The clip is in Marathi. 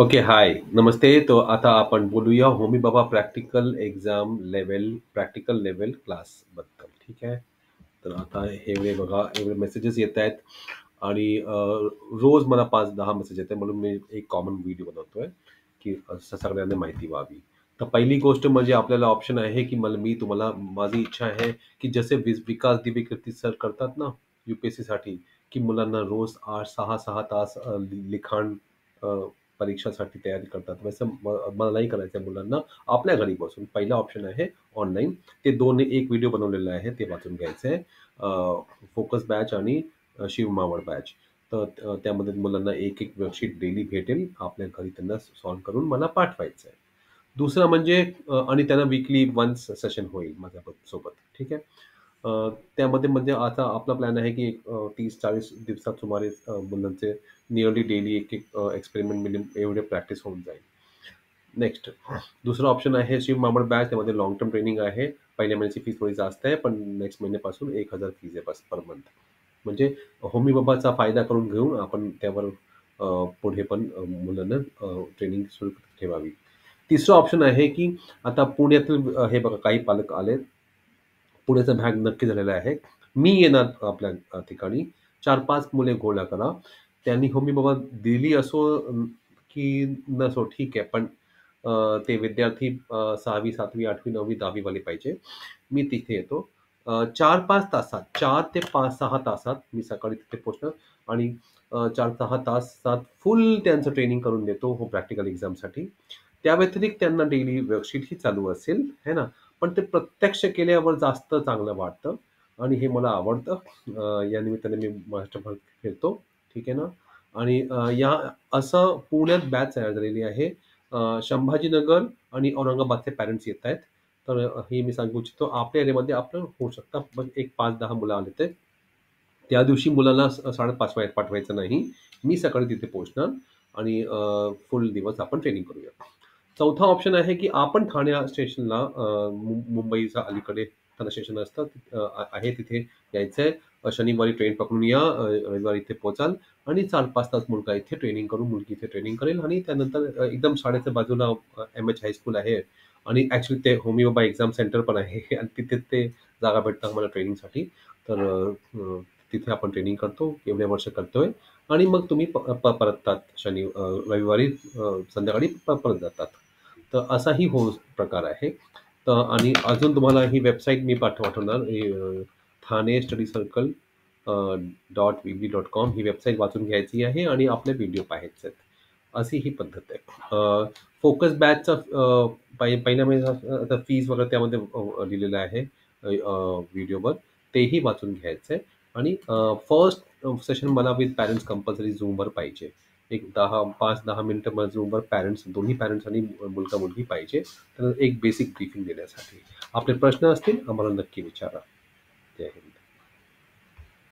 ओके, हाय. नमस्ते. तो आता आपण बोलूया होमी बाबा प्रॅक्टिकल लेव्हल क्लासबद्दल. ठीक आहे. तर आता एवढे बघा, एवढे मेसेजेस येत आहेत आणि रोज मला 5-10 मेसेज येते, म्हणून मी एक कॉमन व्हिडिओ बनवतोय, की सगळ्यांना माहिती व्हावी. तर पहिली गोष्ट म्हणजे आपल्याला ऑप्शन आहे, की मी तुम्हाला माझी इच्छा आहे, की जसे विकास दिवेकीर्ती सर करतात ना, यूपीएससीसाठी, की मुलांना रोज 6-6 तास लिखाण अ, परीक्षासाठी तयारी करतात. वैसे मलाही करायचं आहे मुलांना आपल्या घरी बसून. पहिला ऑप्शन आहे ऑनलाईन. ते 2 एक व्हिडिओ बनवलेला आहे, ते वाचून घ्यायचं आहे. फोकस बॅच आणि शिव मावळ बॅच. तर त्यामध्ये मुलांना एक वर्कशीट डेली भेटेल. आपल्या घरी त्यांना सॉल्व्ह करून मला पाठवायचं आहे. दुसरं म्हणजे आणि त्यांना वीकली वन्स सेशन होईल माझ्या सोबत. ठीक आहे. त्यामध्ये म्हणजे आता आपला प्लॅन आहे, की 30-40 दिवसात सुमारे मुलांचे नियरली डेली एक एक्सपेरिमेंट मिनिमम एवढे प्रॅक्टिस होऊन जाईल. नेक्स्ट दुसरा ऑप्शन आहे शिव मामड बॅच. त्यामध्ये लॉंग टर्म ट्रेनिंग आहे. पहिल्या महिन्याची फीस थोडी जास्त आहे, पण नेक्स्ट महिन्यापासून 1,000 फीस आहे बस पर मंथ. म्हणजे होमी बाबाचा फायदा करून घेऊन आपण त्यावर पुढे पण मुलांना ट्रेनिंग सुरू ठेवावी. तिसरं ऑप्शन आहे, की आता पुण्यातील हे बघा काही पालक आले. पुण्याचा भाग नक्की झालेला आहे. मी येणार आपल्या ठिकाणी. 4-5 मुले गोळा करा. त्यांनी हमी बाबा दिली असो की नसो ठीक आहे. पण ते विद्यार्थी 6वी, 7वी, 8वी, 9वी, 10वी वाले पाहिजे. मी तिथे येतो. 4-5 तासात 4 ते 5-6 तासात मी सकाळी तिथे पोहोचणार आणि 4-6 तासात फुल त्यांचं ट्रेनिंग करून देतो हो प्रॅक्टिकल एक्झामसाठी. त्या व्यतिरिक्त त्यांना डेली वर्कशीट ही चालू असेल, है ना? पण ते प्रत्यक्ष केल्यावर जास्त चांगलं वाटतं आणि हे मला आवडतं. या निमित्ताने मी महाराष्ट्रभर फिरतो. ठीक आहे ना? आणि या असं पुण्यात बॅच तयार झालेली आहे. संभाजीनगर आणि औरंगाबादचे पॅरेंट्स येत आहेत. तर हे मी सांगू इच्छितो आपल्या एरियामध्ये आपलं होऊ शकतं. पण एक 5-10 मुलं आले तर त्या दिवशी मुलांना 5:30 वाजता पाठवायचं नाही. मी सकाळी तिथे पोहोचणार आणि फुल दिवस आपण ट्रेनिंग करूया. चौथा ऑप्शन आहे, की आपण ठाणे स्टेशनला मुंबईच्या अलीकडे ठाणे स्टेशन असतं आहे तिथे यायचंय. शनिवारी ट्रेन पकडून या, रविवारी इथे पोहोचाल आणि 4-5 तास मुलगा इथे ट्रेनिंग करून मुलगी इथे ट्रेनिंग करेल आणि त्यानंतर एकदम शाळेच्या बाजूला एम-एच हायस्कूल आहे आणि ॲक्चुअली ते होमी बाबा एक्झाम सेंटर पण आहे आणि तिथेच ते जागा भेटतं आम्हाला ट्रेनिंगसाठी. तर तिथे आपण ट्रेनिंग करतो, एवढे वर्ष करतोय आणि मग तुम्ही परततात रविवारी संध्याकाळी परत जातात. तर असाही हो प्रकार आहे. तर आणि अजून तुम्हाला ही वेबसाईट मी पाठवणार ठाणे स्टडी सर्कल .vb.com ही वेबसाईट वाचून घ्यायची आहे आणि आपले व्हिडिओ पाहायचे आहेत. अशी ही पद्धत आहे. फोकस बॅचचा पहिल्या महिन्याचा आता फीज वगैरे त्यामध्ये लिहिलेलं आहे व्हिडिओवर. तेही वाचून घ्यायचं आहे आणि फर्स्ट सेशन मला विथ पॅरेंट्स कंपल्सरी Zoomवर पाहिजे. एक 5-10 मिनिटं मला Zoomवर दोन्ही पॅरेंट्स आणि मुलगा-मुलगी पाहिजे. तर एक बेसिक ब्रीफिंग देण्यासाठी. आपले प्रश्न असतील आम्हाला नक्की विचारा. जय हिंद.